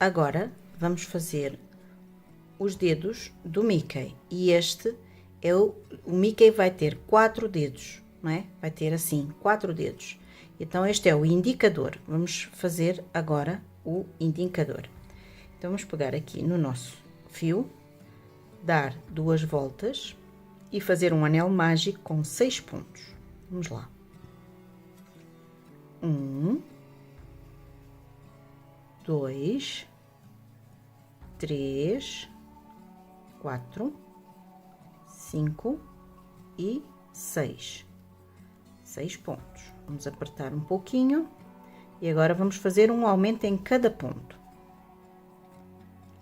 Agora vamos fazer os dedos do Mickey. E este é o Mickey vai ter 4 dedos, não é? Vai ter assim 4 dedos. Então este é o indicador. Vamos fazer agora o indicador. Então vamos pegar aqui no nosso fio, dar 2 voltas e fazer um anel mágico com 6 pontos. Vamos lá. 1, 2, 3, 4, 5 e 6. 6 pontos. Vamos apertar um pouquinho e agora vamos fazer um aumento em cada ponto.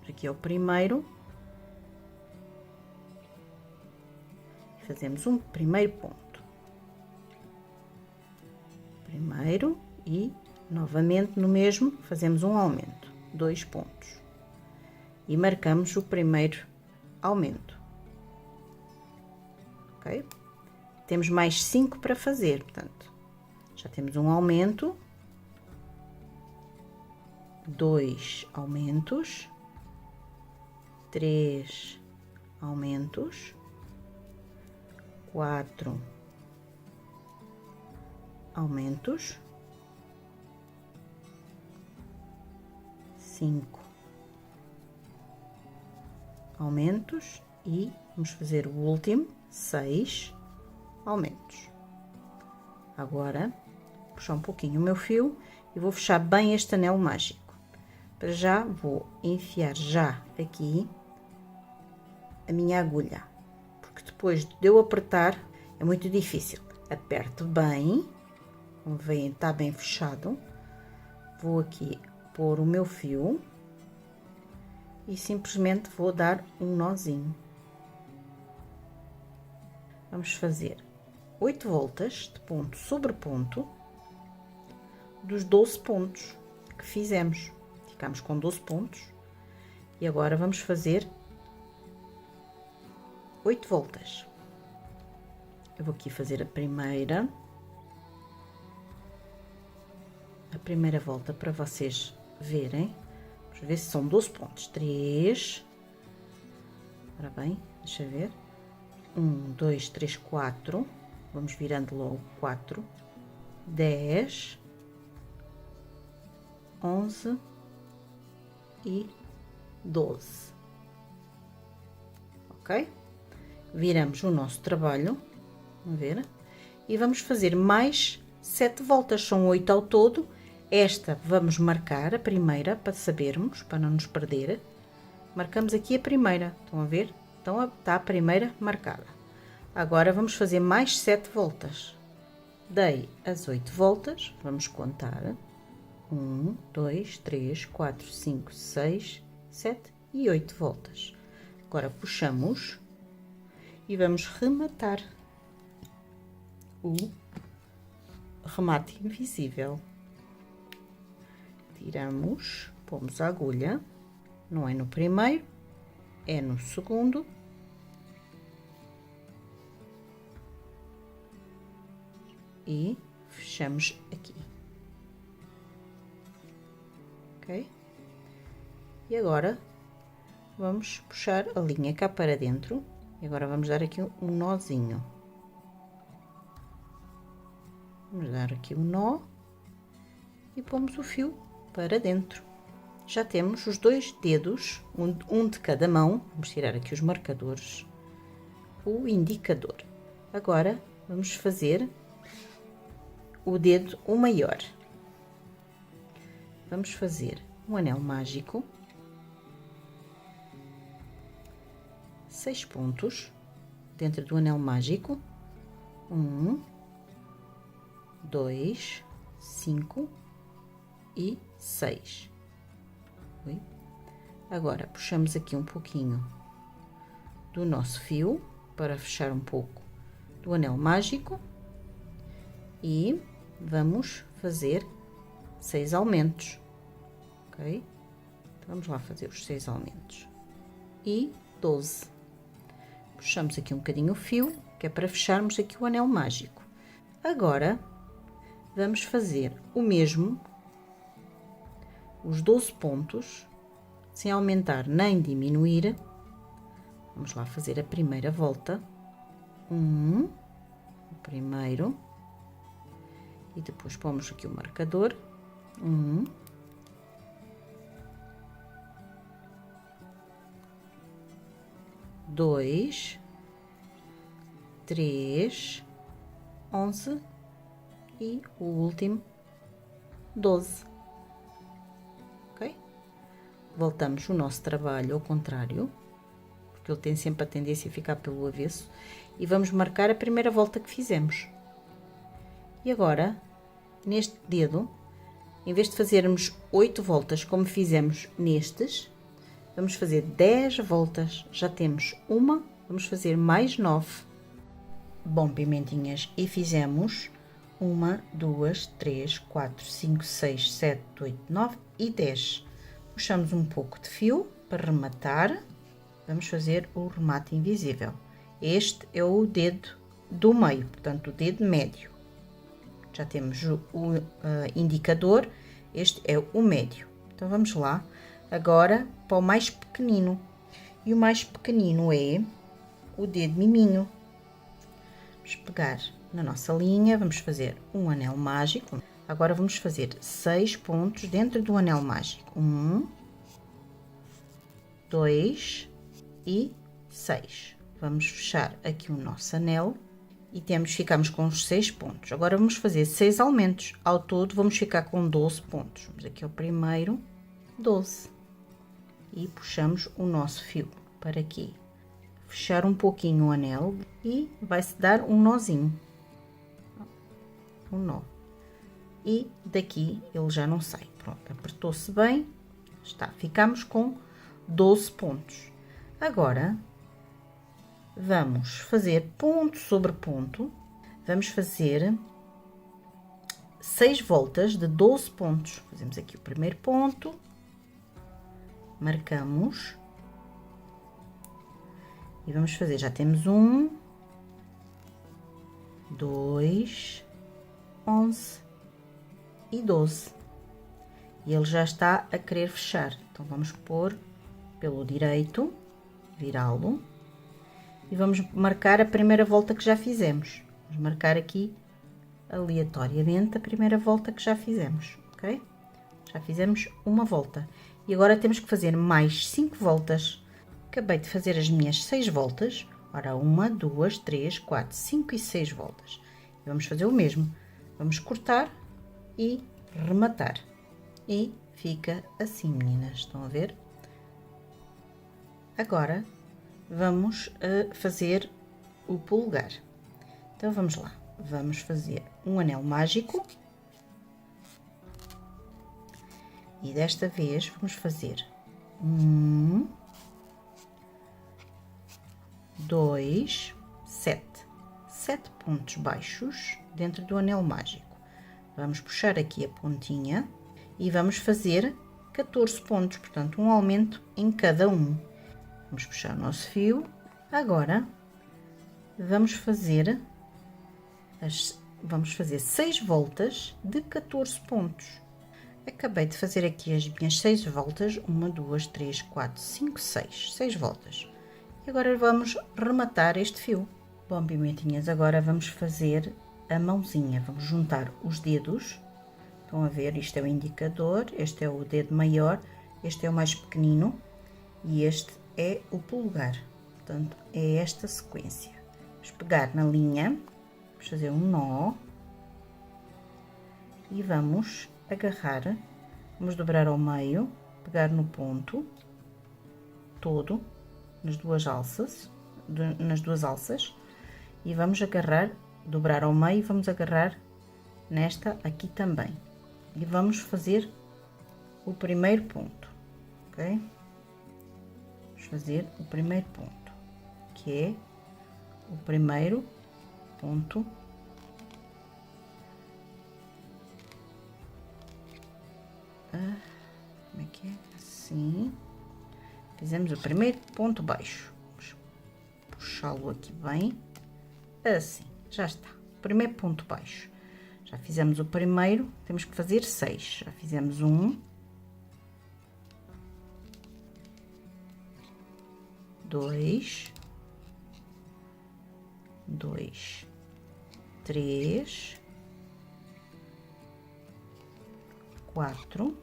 Aqui é o primeiro. Fazemos um primeiro ponto. Primeiro e novamente no mesmo fazemos um aumento, 2 pontos. E marcamos o primeiro aumento. Ok? Temos mais 5 para fazer, portanto, já temos um aumento, 2 aumentos, 3 aumentos, 4 aumentos, 5 aumentos e vamos fazer o último, 6 aumentos. Agora, vou puxar um pouquinho o meu fio e vou fechar bem este anel mágico. Para já, vou enfiar já aqui a minha agulha, porque depois de eu apertar é muito difícil. Aperto bem, como veem, está bem fechado. Vou aqui pôr o meu fio e simplesmente vou dar um nozinho. Vamos fazer 8 voltas de ponto sobre ponto dos 12 pontos que fizemos. Ficamos com 12 pontos e agora vamos fazer 8 voltas. Eu vou aqui fazer a primeira volta para vocês verem. Vamos ver se são 12 pontos. 3. Ora bem, deixa eu ver. 1, 2, 3, 4. Vamos virando logo 4. 10, 11 e 12. Ok? Viramos o nosso trabalho. Vamos ver. E vamos fazer mais 7 voltas. São 8 ao todo. Esta vamos marcar a primeira para sabermos, para não nos perder. Marcamos aqui a primeira. Estão a ver? Então está a primeira marcada. Agora vamos fazer mais 7 voltas. Dei as 8 voltas. Vamos contar. 1, 2, 3, 4, 5, 6, 7 e 8 voltas. Agora puxamos e vamos rematar o remate invisível. Tiramos, pomos a agulha, não é no primeiro, é no segundo. E fechamos aqui. Ok? E agora vamos puxar a linha cá para dentro. E agora vamos dar aqui um nozinho. Vamos dar aqui um nó e pomos o fio para dentro. Já temos os 2 dedos, um de cada mão. Vamos tirar aqui os marcadores, o indicador. Agora vamos fazer o dedo o maior. Vamos fazer um anel mágico, 6 pontos dentro do anel mágico. 1, 2, 5 e 6. Agora puxamos aqui um pouquinho do nosso fio para fechar um pouco do anel mágico e vamos fazer 6 aumentos, ok? Então vamos lá fazer os 6 aumentos e 12. Puxamos aqui um bocadinho o fio, que é para fecharmos aqui o anel mágico. Agora vamos fazer o mesmo, os 12 pontos sem aumentar nem diminuir. Vamos lá fazer a primeira volta. O primeiro. E depois pomos aqui o marcador. 2, 3, 11 e o último 12. Ok? Voltamos o nosso trabalho ao contrário, porque ele tem sempre a tendência a ficar pelo avesso, e vamos marcar a primeira volta que fizemos. E agora, neste dedo, em vez de fazermos 8 voltas como fizemos nestes, vamos fazer 10 voltas. Já temos uma, vamos fazer mais 9. Bom, pimentinhas, e fizemos 1, 2, 3, 4, 5, 6, 7, 8, 9 e 10. Puxamos um pouco de fio para rematar. Vamos fazer o remate invisível. Este é o dedo do meio, portanto, o dedo médio. Já temos o indicador, este é o médio. Então, vamos lá agora para o mais pequenino. E o mais pequenino é o dedo miminho. Vamos pegar na nossa linha, vamos fazer um anel mágico. Agora vamos fazer 6 pontos dentro do anel mágico. 1, 2 e 6. Vamos fechar aqui o nosso anel e ficamos com os 6 pontos. Agora vamos fazer 6 aumentos. Ao todo vamos ficar com 12 pontos. Vamos aqui ao primeiro, 12. E puxamos o nosso fio para aqui. Fechar um pouquinho o anel e vai-se dar um nozinho. Um nó. E daqui ele já não sai. Pronto, apertou-se bem. Está, ficamos com 12 pontos. Agora, vamos fazer ponto sobre ponto. Vamos fazer 6 voltas de 12 pontos. Fazemos aqui o primeiro ponto. Marcamos. E vamos fazer, já temos 1, 2, 11 e 12. E ele já está a querer fechar. Então, vamos pôr pelo direito, virá-lo. E vamos marcar a primeira volta que já fizemos. Vamos marcar aqui, aleatoriamente, a primeira volta que já fizemos, ok? Já fizemos uma volta. E agora temos que fazer mais 5 voltas. Acabei de fazer as minhas 6 voltas. Ora, 1, 2, 3, 4, 5 e 6 voltas. E vamos fazer o mesmo. Vamos cortar e rematar. E fica assim, meninas. Estão a ver? Agora, vamos fazer o polegar. Então, vamos lá. Vamos fazer um anel mágico. E desta vez, vamos fazer 1, 2, 7. 7 pontos baixos dentro do anel mágico. Vamos puxar aqui a pontinha e vamos fazer 14 pontos, portanto, um aumento em cada um. Vamos puxar o nosso fio. Agora, vamos fazer 6 voltas de 14 pontos. Acabei de fazer aqui as minhas 6 voltas. 1, 2, 3, 4, 5, 6. 6 voltas. E agora vamos rematar este fio. Bom, pimentinhas, agora vamos fazer a mãozinha. Vamos juntar os dedos. Estão a ver? Isto é o indicador, este é o dedo maior, este é o mais pequenino e este é o polegar. Portanto, é esta sequência. Vamos pegar na linha, vamos fazer um nó e vamos agarrar, vamos dobrar ao meio, pegar no ponto todo, nas duas alças e vamos agarrar, dobrar ao meio e vamos agarrar nesta aqui também. E vamos fazer o primeiro ponto, ok? Vamos fazer o primeiro ponto, que é o primeiro ponto como é que é? Assim. Fizemos o primeiro ponto baixo. Vamos puxá-lo aqui bem. Assim, já está. Primeiro ponto baixo. Já fizemos o primeiro, temos que fazer 6. Já fizemos 1, 2, 2, 3, 4,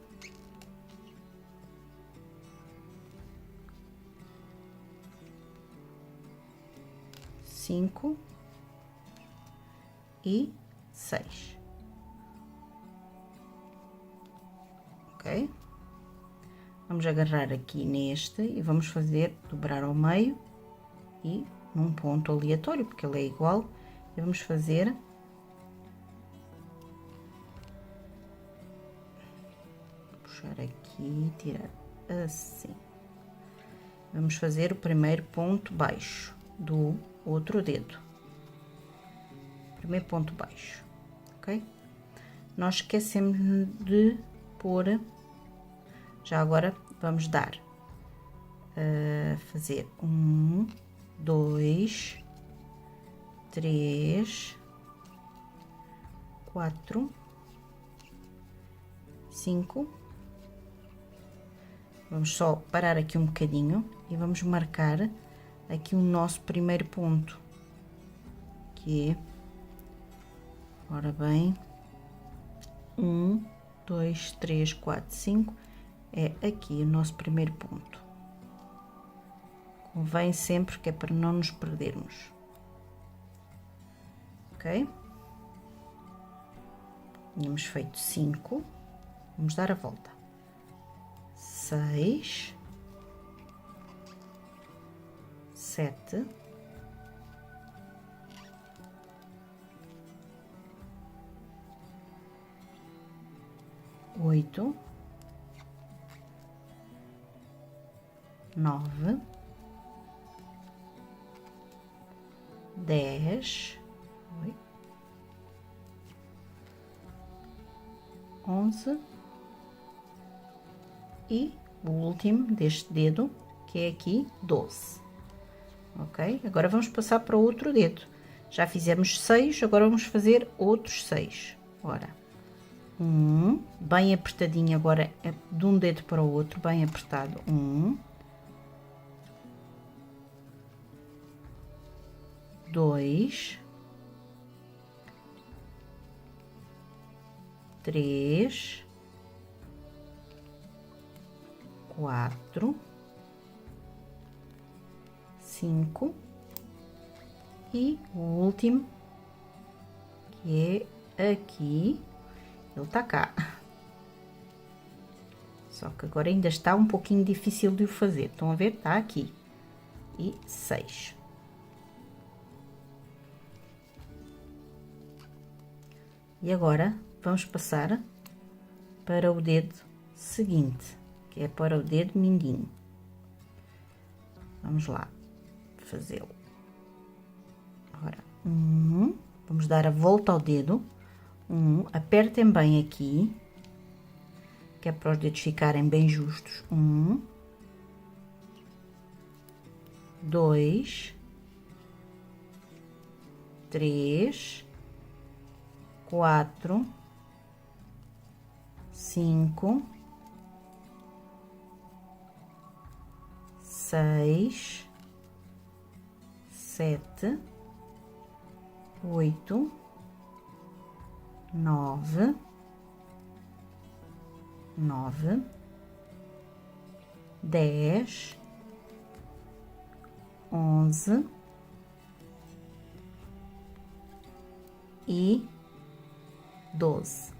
5 e 6. Ok? Vamos agarrar aqui neste e vamos fazer dobrar ao meio e num ponto aleatório, porque ele é igual, e vamos fazer puxar aqui, tirar assim. Vamos fazer o primeiro ponto baixo do outro dedo. Primeiro ponto baixo, ok? Nós esquecemos de pôr. Já agora vamos dar fazer 1, 2, 3, 4, 5. Vamos só parar aqui um bocadinho e vamos marcar aqui o nosso primeiro ponto, que é, ora bem, 1, 2, 3, 4, 5, é aqui o nosso primeiro ponto. Convém sempre, que é para não nos perdermos. Ok? Tínhamos feito 5, vamos dar a volta. 6, 7, 8, 9, 10, 11 e o último deste dedo, que é aqui 12. Ok? Agora vamos passar para o outro dedo. Já fizemos 6, agora vamos fazer outros 6. Ora, bem apertadinho agora, de um dedo para o outro, bem apertado. 2, 3, 4, 5 e o último, que é aqui, ele tá cá. Só que agora ainda está um pouquinho difícil de o fazer. Estão a ver? Está aqui. E 6. E agora vamos passar para o dedo seguinte, que é para o dedo mindinho. Vamos lá fazê-lo. Agora, vamos dar a volta ao dedo. Apertem bem aqui, que é para os dedos ficarem bem justos. 2, 3, 4, 5, 6, 7, 8, 9, 10, 11 e 12,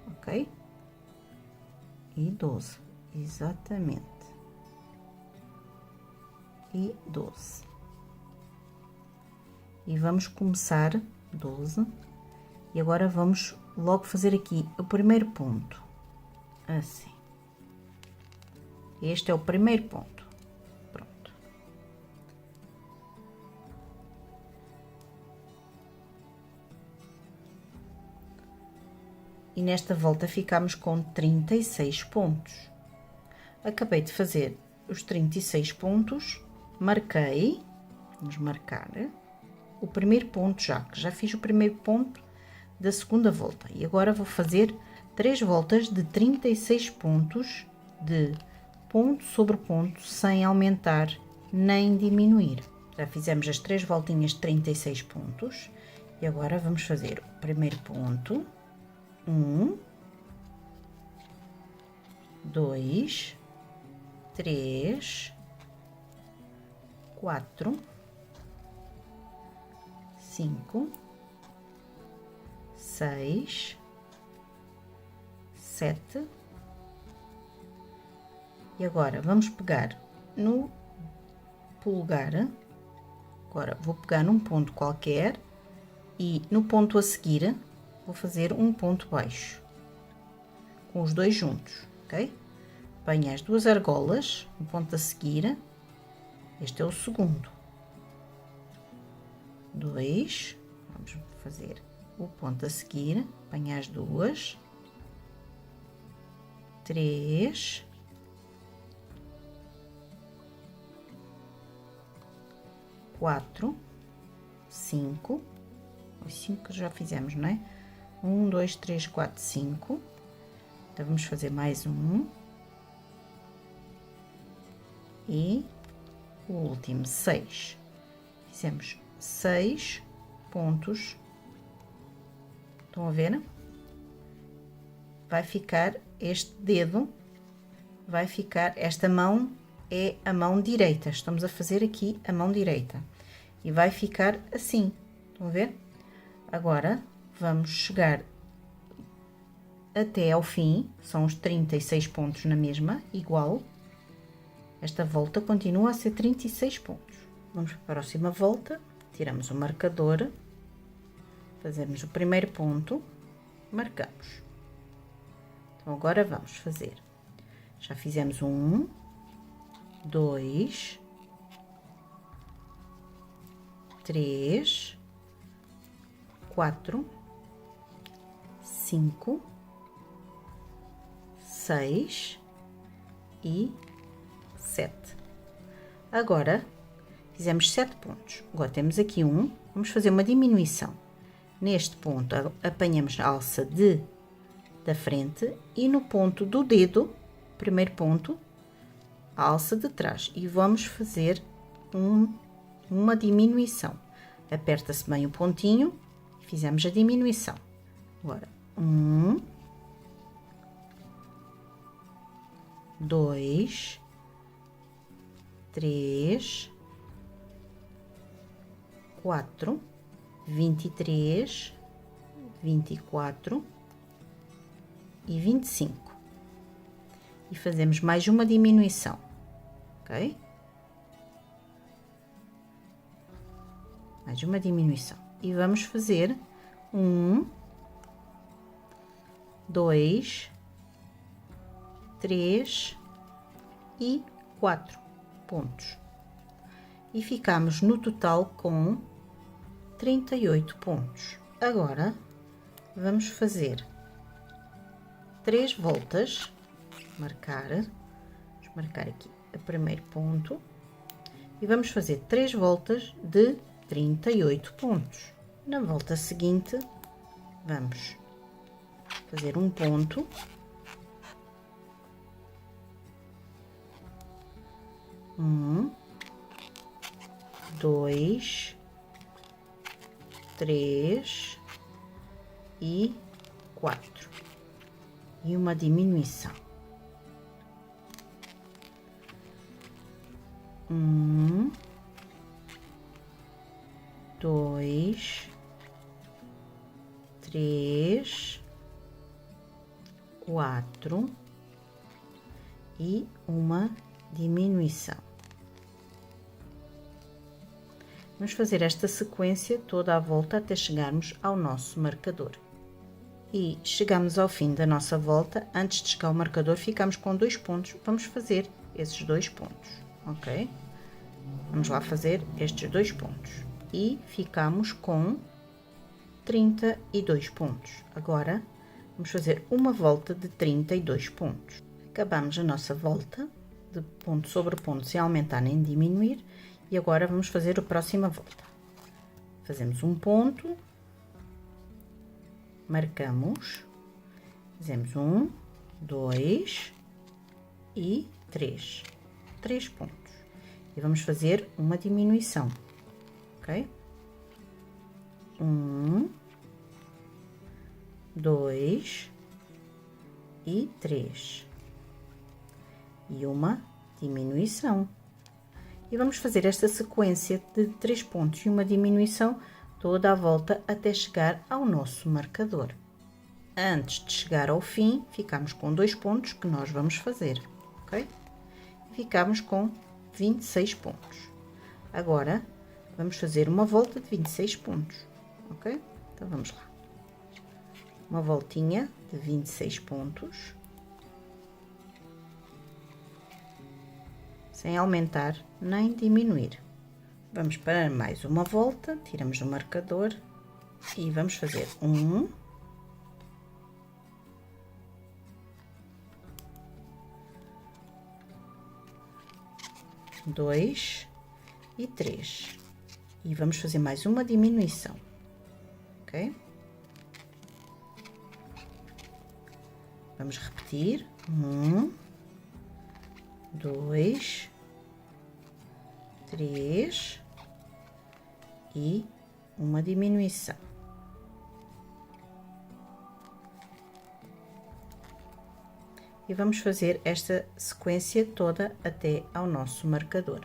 ok? E 12, exatamente. E 12. E vamos começar 12. E agora vamos logo fazer aqui o primeiro ponto. Assim. Este é o primeiro ponto. Pronto. E nesta volta ficamos com 36 pontos. Acabei de fazer os 36 pontos, marquei, vamos marcar o primeiro ponto que já fiz o primeiro ponto da segunda volta. E agora vou fazer 3 voltas de 36 pontos, de ponto sobre ponto, sem aumentar nem diminuir. Já fizemos as 3 voltinhas de 36 pontos e agora vamos fazer o primeiro ponto, 1, 2, 3, 4, 5, 6, 7 e agora vamos pegar no polegar. Agora vou pegar num ponto qualquer e no ponto a seguir vou fazer um ponto baixo com os dois juntos, ok? Venho as 2 argolas, no ponto a seguir, este é o segundo, 2, vamos fazer o ponto a seguir, venho as 2, 3, 4, 5, os 5 já fizemos, não é? 1, 2, 3, 4, 5. Então, vamos fazer mais um. E o último, 6. Fizemos 6 pontos. Estão a ver? Vai ficar este dedo, vai ficar, esta mão é a mão direita. Estamos a fazer aqui a mão direita. E vai ficar assim. Estão a ver? Agora, vamos chegar até ao fim, são os 36 pontos na mesma, igual. Esta volta continua a ser 36 pontos. Vamos para a próxima volta, tiramos o marcador, fazemos o primeiro ponto, marcamos. Então, agora vamos fazer. Já fizemos 1, 2, 3, 4, 5, 6 e 7. Agora, fizemos 7 pontos. Agora temos aqui um, vamos fazer uma diminuição. Neste ponto, apanhamos a alça da frente e no ponto do dedo, primeiro ponto, a alça de trás. E vamos fazer uma diminuição. Aperta-se bem o pontinho e fizemos a diminuição. Agora, 1, 2, 3, 4, 23, 24 e 25. E fazemos mais uma diminuição, ok? Mais uma diminuição. E vamos fazer 1, 2, 3 e 4 pontos. E ficamos no total com 38 pontos. Agora, vamos fazer 3 voltas, vamos marcar aqui o primeiro ponto, e vamos fazer 3 voltas de 38 pontos. Na volta seguinte, vamos fazer um ponto, um, 2, 3 e 4 e uma diminuição. 1, 2, 3, 4 e uma diminuição. Vamos fazer esta sequência toda à volta até chegarmos ao nosso marcador. E chegamos ao fim da nossa volta. Antes de chegar ao marcador, ficamos com 2 pontos. Vamos fazer esses 2 pontos, ok? Vamos lá fazer estes 2 pontos. E ficamos com 32 pontos. Agora, vamos fazer uma volta de 32 pontos. Acabamos a nossa volta de ponto sobre ponto, sem aumentar nem diminuir. E agora vamos fazer a próxima volta. Fazemos um ponto, marcamos, fazemos 1, 2 e 3 pontos. e vamos fazer uma diminuição, ok? 1, 2 e 3 e uma diminuição. E vamos fazer esta sequência de 3 pontos e uma diminuição toda a volta até chegar ao nosso marcador. Antes de chegar ao fim, ficamos com 2 pontos que nós vamos fazer, ok? Ficamos com 26 pontos. Agora, vamos fazer uma volta de 26 pontos, ok? Então, vamos lá. Uma voltinha de 26 pontos. Sem aumentar nem diminuir. Vamos para mais uma volta, tiramos o marcador e vamos fazer 1, 2 e 3. E vamos fazer mais uma diminuição, ok? Vamos repetir, 1, 2, 3 e uma diminuição. E vamos fazer esta sequência toda até ao nosso marcador.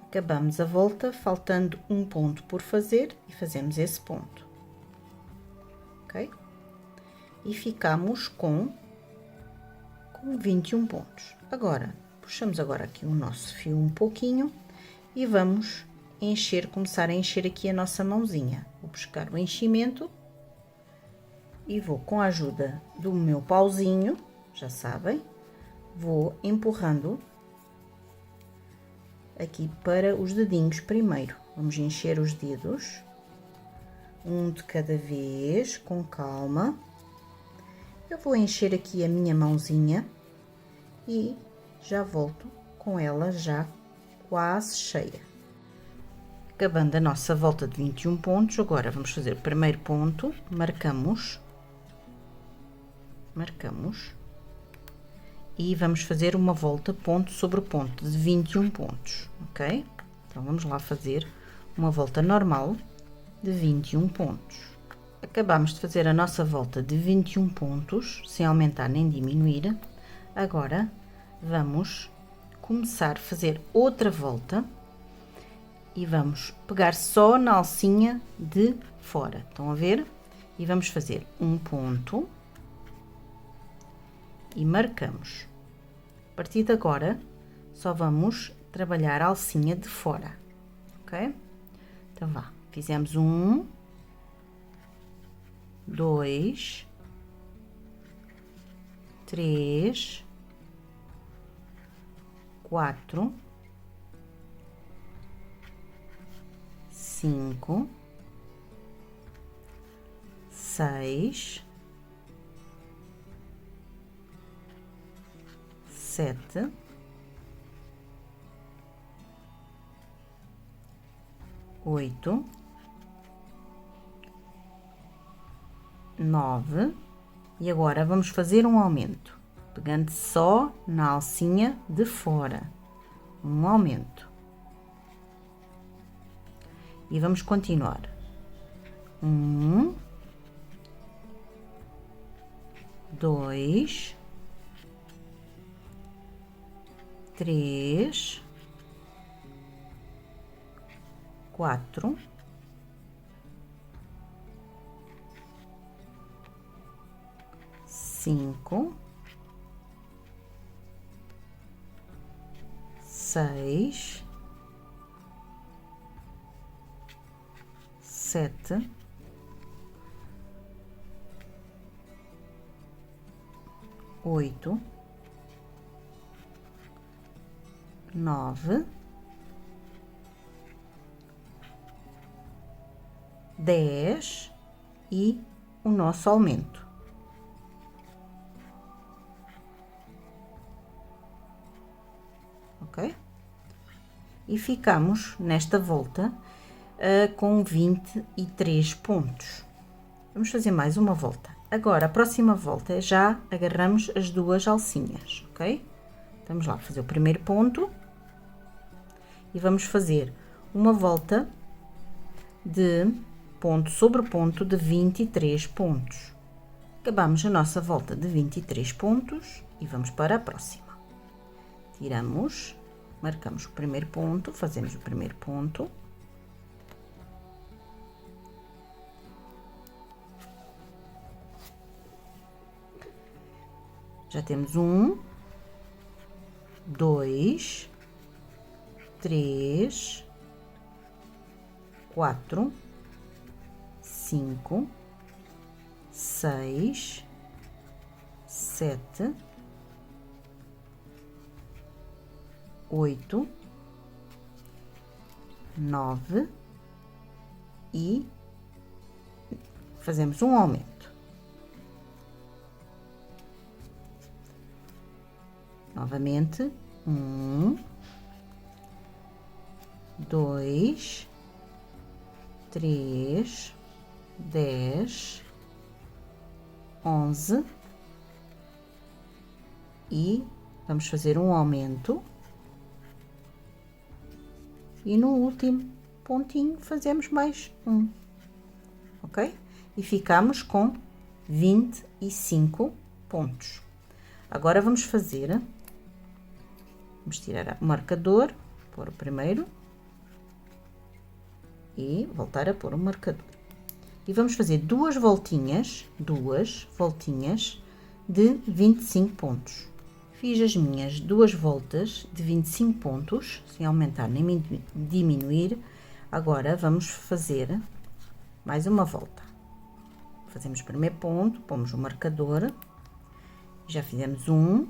Acabamos a volta, faltando um ponto por fazer, e fazemos esse ponto, ok? E ficamos com 21 pontos. Agora, puxamos agora aqui o nosso fio um pouquinho e vamos encher, começar a encher aqui a nossa mãozinha. Vou buscar o enchimento e vou, com a ajuda do meu pauzinho, já sabem, vou empurrando aqui para os dedinhos primeiro. Vamos encher os dedos, um de cada vez, com calma. Eu vou encher aqui a minha mãozinha e já volto com ela já quase cheia. Acabando a nossa volta de 21 pontos, agora vamos fazer o primeiro ponto, marcamos e vamos fazer uma volta ponto sobre ponto de 21 pontos, ok? Então, vamos lá fazer uma volta normal de 21 pontos. Acabamos de fazer a nossa volta de 21 pontos, sem aumentar nem diminuir. Agora, vamos começar a fazer outra volta e vamos pegar só na alcinha de fora. Estão a ver? E vamos fazer um ponto e marcamos. A partir de agora, só vamos trabalhar a alcinha de fora, ok? Então, vá. Fizemos 1, 2, 3, 4, 5, 6, 7, 8, 9 e agora vamos fazer um aumento, pegando só na alcinha de fora, um aumento. E vamos continuar. 1, 2, 3, 4, 5, 6, 7, 8, 9, 10 e o nosso aumento. Ok? E ficamos nesta volta com 23 pontos. Vamos fazer mais uma volta. Agora, a próxima volta já agarramos as duas alcinhas, ok? Vamos lá fazer o primeiro ponto e vamos fazer uma volta de ponto sobre ponto de 23 pontos. Acabamos a nossa volta de 23 pontos e vamos para a próxima. Tiramos, marcamos o primeiro ponto, fazemos o primeiro ponto. Já temos 1, 2, 3, 4, 5, 6, 7, 8, 9 e fazemos um aumento. Novamente, 1, 2, 3, 10, 11 e vamos fazer um aumento e no último pontinho fazemos mais um, ok? E ficamos com 25 pontos. Agora vamos fazer, vamos tirar o marcador, pôr o primeiro e voltar a pôr o marcador. E vamos fazer duas voltinhas de 25 pontos. Fiz as minhas duas voltas de 25 pontos, sem aumentar nem diminuir. Agora vamos fazer mais uma volta. Fazemos o primeiro ponto, pomos o marcador, já fizemos 1,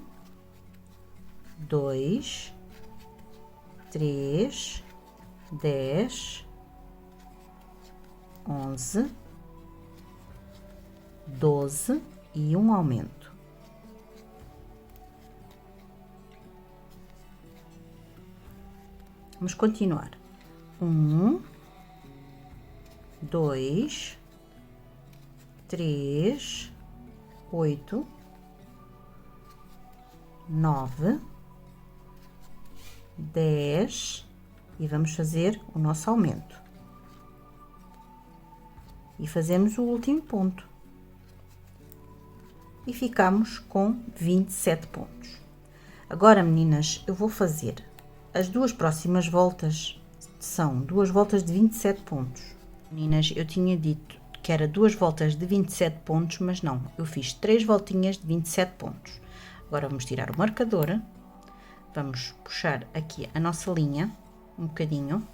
2, 3, 10, 11, 12 e um aumento. Vamos continuar. 1, 2, 3, 8, 9, 10 e vamos fazer o nosso aumento. E fazemos o último ponto. E ficamos com 27 pontos. Agora, meninas, eu vou fazer as duas próximas voltas, são duas voltas de 27 pontos. Meninas, eu tinha dito que era duas voltas de 27 pontos, mas não, eu fiz 3 voltinhas de 27 pontos. Agora vamos tirar o marcador, vamos puxar aqui a nossa linha, um bocadinho,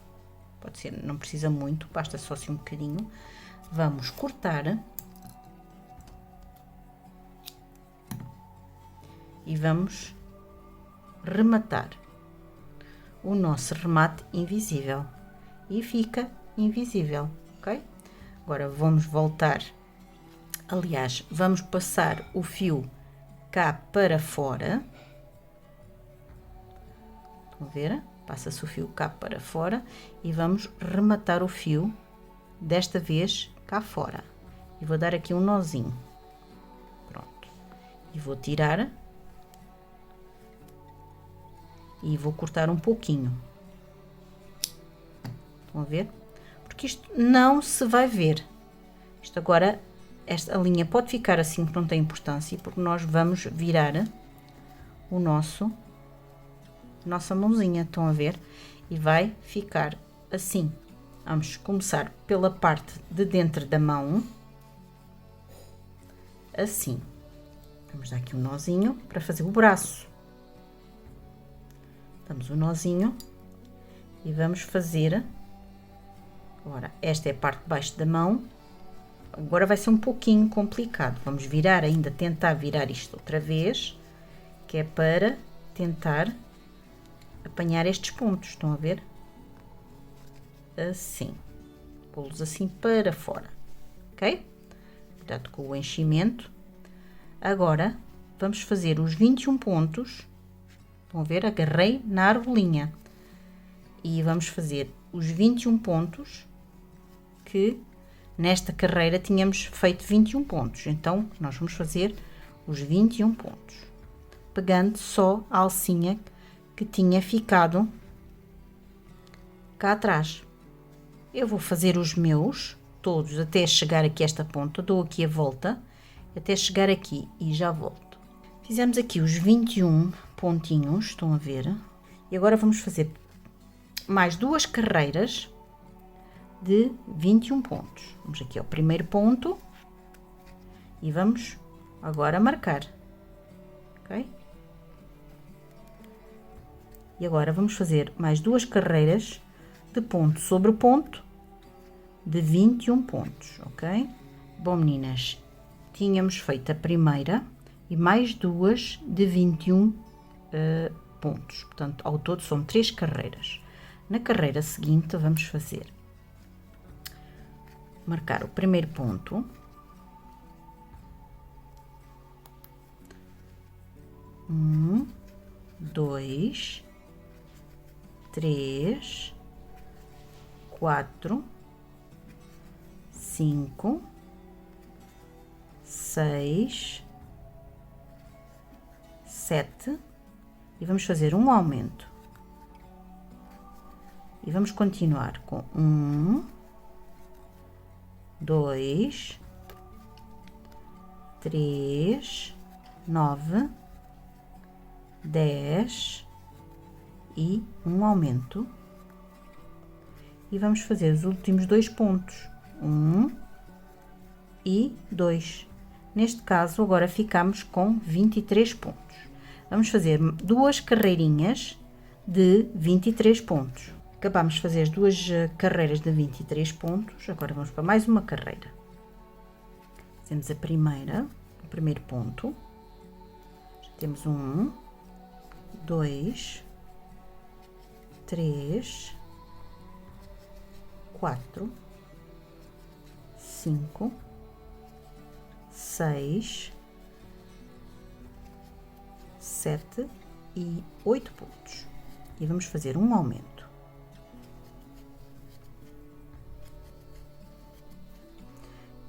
pode ser, não precisa muito, basta só assim um bocadinho. Vamos cortar e vamos rematar o nosso remate invisível e fica invisível, ok? Agora vamos voltar, aliás, vamos passar o fio cá para fora, estão a ver? Passa-se o fio cá para fora e vamos rematar o fio, desta vez cá fora, e vou dar aqui um nozinho, pronto, e vou tirar e vou cortar um pouquinho, estão a ver? Porque isto não se vai ver, isto agora, esta linha pode ficar assim que não tem importância, porque nós vamos virar o nossa mãozinha, estão a ver? E vai ficar assim. Vamos começar pela parte de dentro da mão, assim. Vamos dar aqui um nozinho para fazer o braço. Damos um nozinho e vamos fazer. Agora, esta é a parte de baixo da mão. Agora vai ser um pouquinho complicado. Vamos virar ainda, tentar virar isto outra vez, que é para tentar apanhar estes pontos, estão a ver? Assim, pô-los assim para fora, ok? Cuidado com o enchimento. Agora, vamos fazer os 21 pontos, estão a ver? Agarrei na argolinha e vamos fazer os 21 pontos que nesta carreira tínhamos feito 21 pontos, então nós vamos fazer os 21 pontos, pegando só a alcinha que tinha ficado cá atrás. Eu vou fazer os meus todos até chegar aqui a esta ponta, dou aqui a volta até chegar aqui e já volto. Fizemos aqui os 21 pontinhos, estão a ver? E agora vamos fazer mais 2 carreiras de 21 pontos. Vamos aqui ao primeiro ponto e vamos agora marcar, ok? E agora vamos fazer mais 2 carreiras de ponto sobre ponto de 21 pontos, ok? Bom, meninas, tínhamos feito a primeira e mais 2 de 21 pontos, portanto, ao todo são 3 carreiras. Na carreira seguinte, vamos fazer marcar o primeiro ponto, um, 2, 3, 4, 5, 6, 7 e vamos fazer um aumento. E vamos continuar com 1, 2, 3, 9, 10 e um aumento. E vamos fazer os últimos 2 pontos, 1 e 2. Neste caso, agora ficamos com 23 pontos. Vamos fazer 2 carreirinhas de 23 pontos. Acabamos de fazer as 2 carreiras de 23 pontos, agora vamos para mais uma carreira. Fazemos a primeira, o primeiro ponto. Já temos 1, 2, 3, 4, 5, 6, 7 e 8 pontos. E vamos fazer um aumento.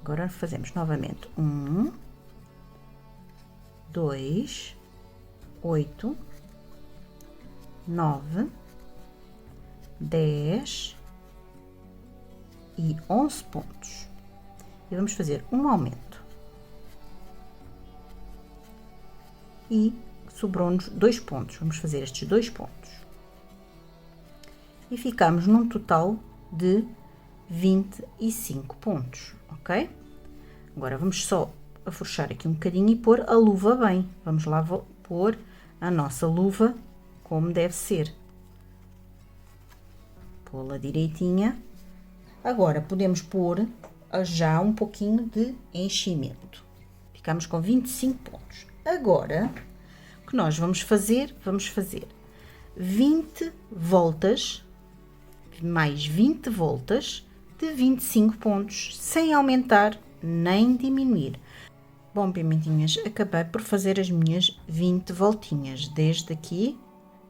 Agora fazemos novamente 1, 2, 8, 9, 10 e 11 pontos. E vamos fazer um aumento. E sobrou-nos 2 pontos. Vamos fazer estes 2 pontos. E ficamos num total de 25 pontos, ok? Agora vamos só afrouxar aqui um bocadinho e pôr a luva bem. Vamos lá pôr a nossa luva como deve ser. Pô-la direitinha. Agora podemos pôr já um pouquinho de enchimento. Ficamos com 25 pontos. Agora, o que nós vamos fazer? Vamos fazer 20 voltas, mais 20 voltas de 25 pontos, sem aumentar nem diminuir. Bom, pimentinhas, acabei por fazer as minhas 20 voltinhas. Desde aqui,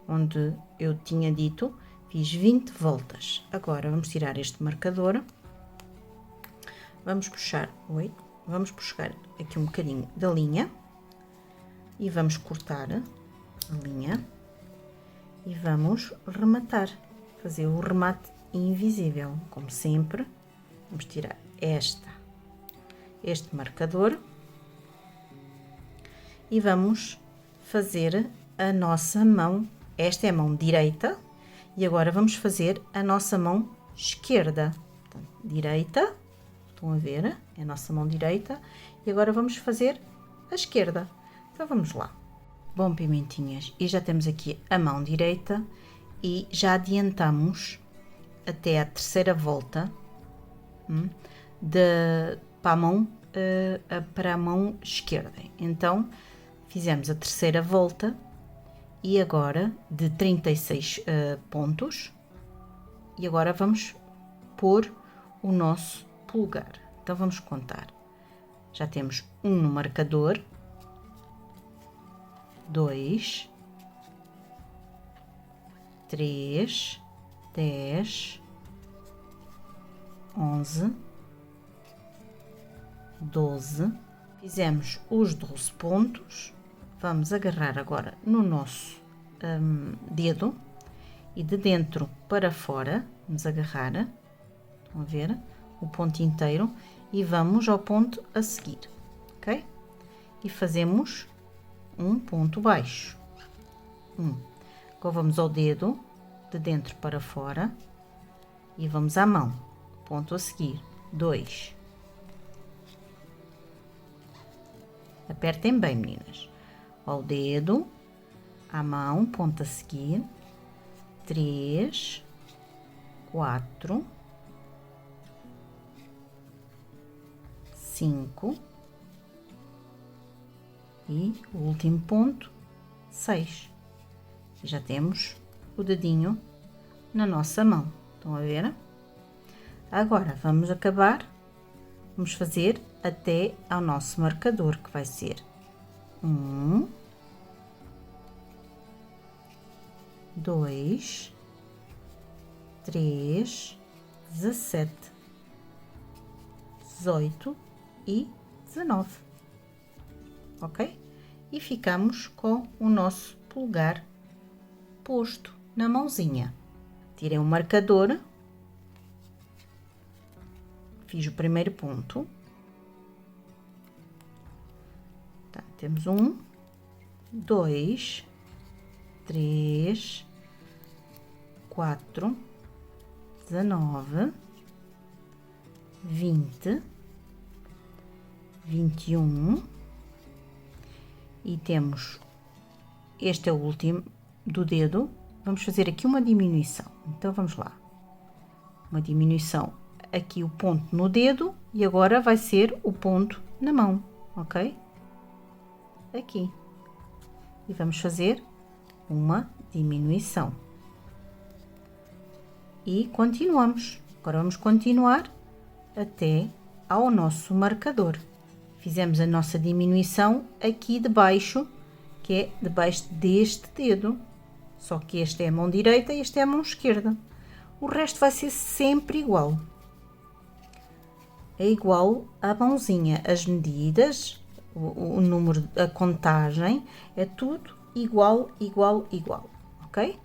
onde eu tinha dito, fiz 20 voltas. Agora, vamos tirar este marcador. Vamos puxar aqui um bocadinho da linha. E vamos cortar a linha. E vamos rematar. Fazer o remate invisível. Como sempre, vamos tirar este marcador. E vamos fazer a nossa mão. Esta é a mão direita. E agora vamos fazer a nossa mão esquerda. Então, direita. Estão a ver? É a nossa mão direita. E agora vamos fazer a esquerda. Então, vamos lá. Bom, pimentinhas, e já temos aqui a mão direita. E já adiantamos até a terceira volta para a mão esquerda. Então, fizemos a terceira volta e agora de 36 pontos. E agora vamos pôr o nosso polegar. Então, vamos contar. Já temos um no marcador, 2, 3, 10, 11, 12. Fizemos os 12 pontos. Vamos agarrar agora no nosso dedo e de dentro para fora Vamos agarrar, estão a ver, o ponto inteiro e vamos ao ponto a seguir, ok? E fazemos um ponto baixo. Agora vamos ao dedo, de dentro para fora, e vamos à mão, ponto a seguir, 2. Apertem bem, meninas. Ao dedo, à mão, ponto a seguir, 3, 4, 5 e o último ponto, 6. E já temos o dedinho na nossa mão. Estão a ver? Agora vamos acabar, vamos fazer até ao nosso marcador, que vai ser 1, 2, 3, 17, 18 e 19, ok? E ficamos com o nosso polegar posto na mãozinha. Tirei um marcador, fiz o primeiro ponto, tá, temos 1, 2, 3, 4, 19, 20, 21 e temos, este é o último do dedo, vamos fazer aqui uma diminuição, então vamos lá, uma diminuição, aqui o ponto no dedo e agora vai ser o ponto na mão, ok? Aqui, e vamos fazer uma diminuição e continuamos. Agora vamos continuar até ao nosso marcador. Fizemos a nossa diminuição aqui debaixo, que é debaixo deste dedo, só que este é a mão direita e este é a mão esquerda. O resto vai ser sempre igual. É igual à mãozinha, as medidas, o número, a contagem, é tudo igual, igual, igual, ok?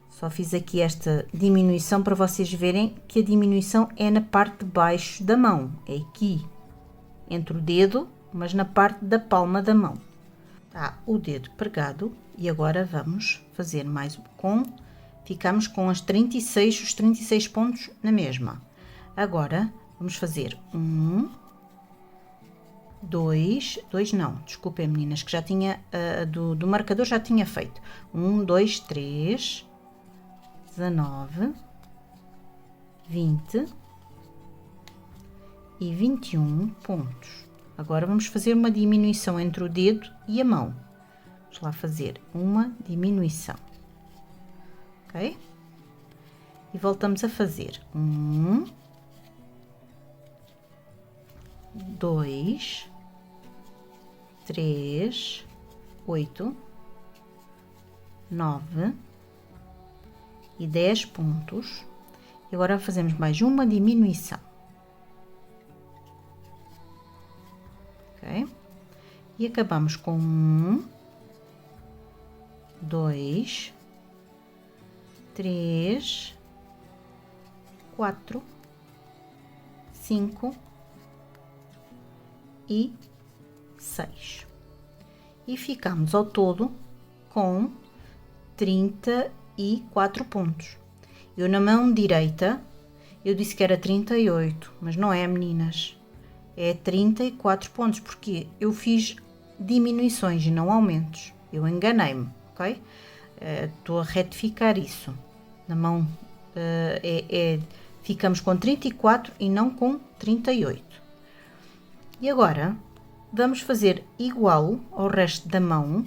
Só fiz aqui esta diminuição para vocês verem que a diminuição é na parte de baixo da mão, é aqui, entre o dedo, mas na parte da palma da mão. Tá o dedo pregado e agora vamos fazer mais ficamos com os 36 pontos na mesma. Agora vamos fazer 1, 2 não, desculpem meninas, que já tinha, do marcador já tinha feito. 1, 2, 3, 19, 20 e 21 pontos. Agora vamos fazer uma diminuição entre o dedo e a mão. Vamos lá fazer uma diminuição, ok? E voltamos a fazer 1, 2, 3, 8, 9 e 10 pontos. E agora fazemos mais uma diminuição, ok? E acabamos com 1, 2, 3, 4, 5 e 6. E ficamos ao todo com 34 pontos. Eu na mão direita, eu disse que era 38, mas não é, meninas. É 34 pontos, porque eu fiz diminuições e não aumentos. Eu enganei-me, ok? Estou a retificar isso. Na mão ficamos com 34 e não com 38. E agora vamos fazer igual ao resto da mão,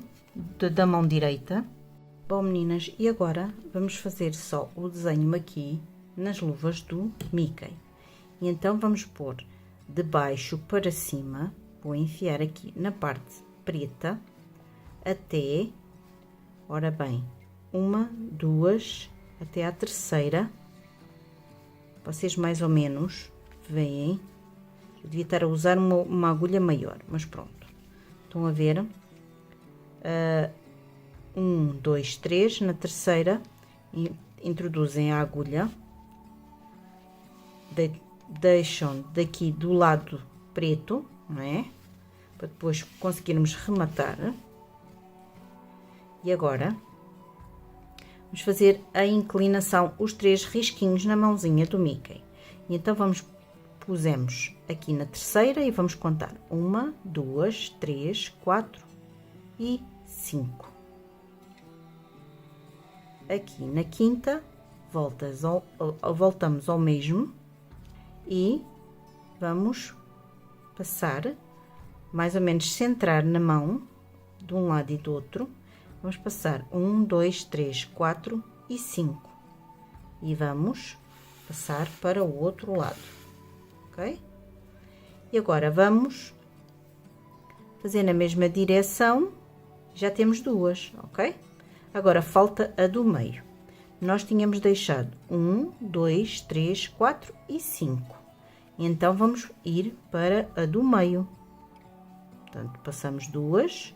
da mão direita. Bom, meninas, e agora vamos fazer só o desenho aqui nas luvas do Mickey. E então vamos pôr de baixo para cima, vou enfiar aqui na parte preta até, ora bem, 1, 2, até à terceira. Vocês mais ou menos veem. Eu devia estar a usar uma agulha maior, mas pronto. Estão a ver? 1, 2, 3, na terceira introduzem a agulha deixam daqui do lado preto, não é? Para depois conseguirmos rematar. E agora vamos fazer a inclinação, os 3 risquinhos na mãozinha do Mickey. E então pusemos aqui na terceira e vamos contar 1, 2, 3, 4 e 5. Aqui na quinta voltamos ao mesmo e vamos passar, mais ou menos centrar na mão de um lado e do outro. Vamos passar 1, 2, 3, 4 e 5 e vamos passar para o outro lado, ok? E agora vamos fazer na mesma direção, já temos 2, ok? Agora falta a do meio. Nós tínhamos deixado 1, 2, 3, 4 e 5. Então vamos ir para a do meio. Portanto, passamos 2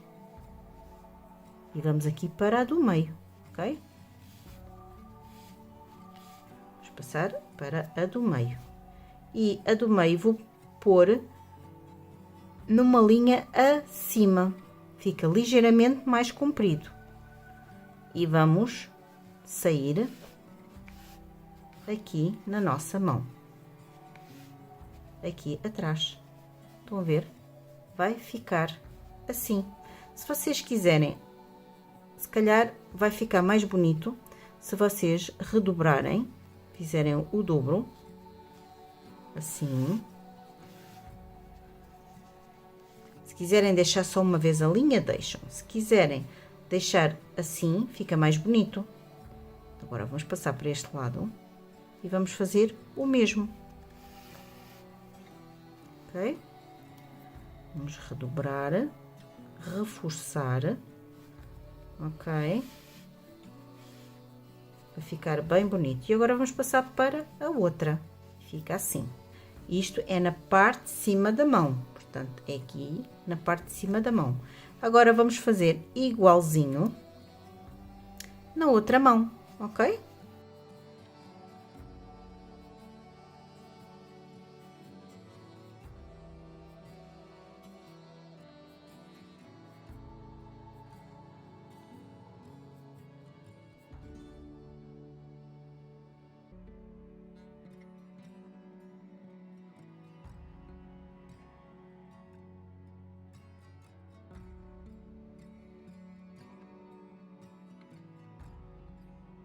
e vamos aqui para a do meio, ok? Vamos passar para a do meio. E a do meio vou pôr numa linha acima, fica ligeiramente mais comprido. E vamos sair aqui na nossa mão, aqui atrás. Estão a ver? Vai ficar assim. Se vocês quiserem, se calhar vai ficar mais bonito se vocês redobrarem, fizerem o dobro, assim. Se quiserem deixar só uma vez a linha, deixam. Se quiserem deixar assim, fica mais bonito. Agora vamos passar para este lado e vamos fazer o mesmo, ok? Vamos redobrar, reforçar, ok? Vai ficar bem bonito. E agora vamos passar para a outra, fica assim. Isto é na parte de cima da mão, portanto é aqui na parte de cima da mão. Agora vamos fazer igualzinho na outra mão, ok?